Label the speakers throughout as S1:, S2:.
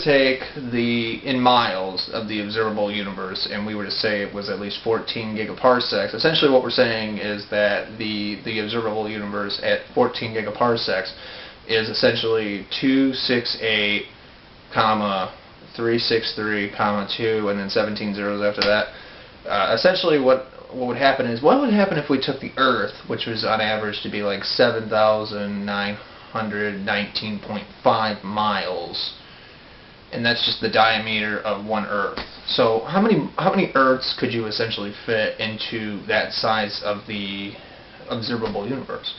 S1: take in miles of the observable universe, and we were to say it was at least 14 gigaparsecs, essentially what we're saying is that the observable universe at 14 gigaparsecs is essentially 268, 363, 2, and then 17 zeros after that. Essentially what would happen is, what would happen if we took the Earth, which was on average to be like 7,919.5 miles, and that's just the diameter of one Earth. So how many Earths could you essentially fit into that size of the observable universe?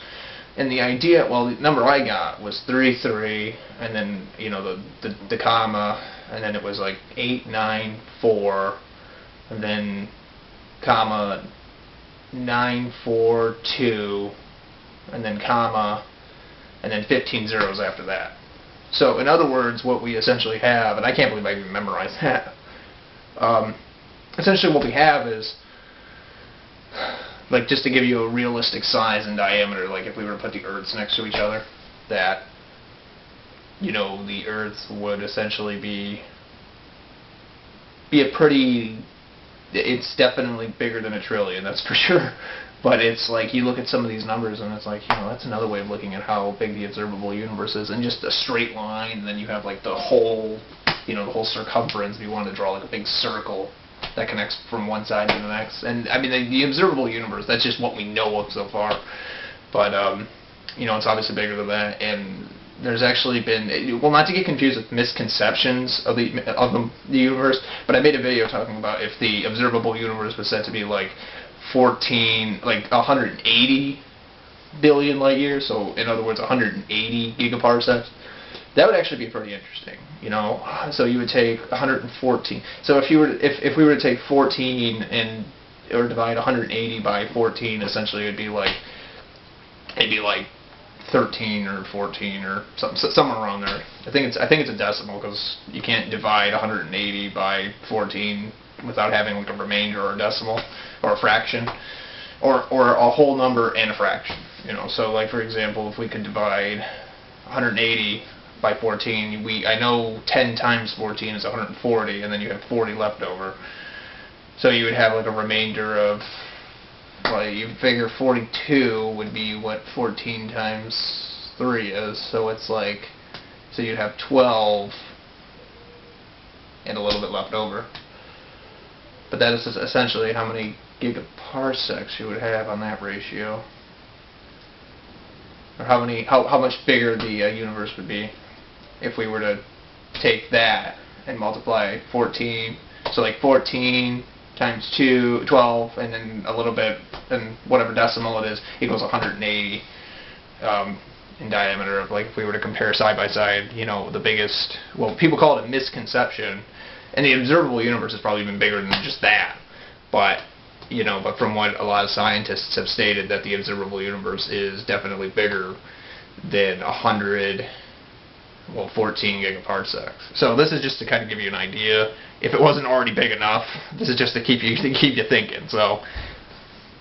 S1: And the idea, well, the number I got was 33, and then, you know, the comma, and then it was like 894, and then comma 942, and then comma, and then 15 zeros after that. So in other words, what we essentially have, and I can't believe I even memorized that, essentially what we have is, like, just to give you a realistic size and diameter, like if we were to put the Earths next to each other, that, you know, the Earth would essentially be a pretty, it's definitely bigger than a trillion, that's for sure. But it's like, you look at some of these numbers and it's like, you know, that's another way of looking at how big the observable universe is, and just a straight line, and then you have like the whole, you know, the whole circumference. If you wanted to draw like a big circle that connects from one side to the next. And I mean, the observable universe, that's just what we know of so far. But you know, it's obviously bigger than that, and there's actually been, well, not to get confused with misconceptions of the universe, but I made a video talking about if the observable universe was said to be like 180 billion light years, so in other words 180 gigaparsecs, that would actually be pretty interesting, you know. So you would take 114. So if we were to take 14 or divide 180 by 14, essentially it'd be like 13 or 14 or somewhere around there. I think it's a decimal, because you can't divide 180 by 14 without having like a remainder or a decimal or a fraction, or a whole number and a fraction, you know. So like, for example, if we could divide 180 by 14, I know 10 times 14 is 140, and then you have 40 left over. So you would have like a remainder of, well, you figure 42 would be what 14 times 3 is, so it's like, so you'd have 12 and a little bit left over. But that is essentially how many gigaparsecs you would have on that ratio, or how much bigger the universe would be if we were to take that and multiply 14. So like 14 times 2, 12, and then a little bit, and whatever decimal it is, equals 180 in diameter. Of like, if we were to compare side by side, you know, the biggest, well, people call it a misconception, and the observable universe is probably even bigger than just that. But, you know, but from what a lot of scientists have stated, that the observable universe is definitely bigger than 14 gigaparsecs. So this is just to kind of give you an idea. If it wasn't already big enough, this is just to keep you thinking. So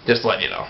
S1: just letting you know.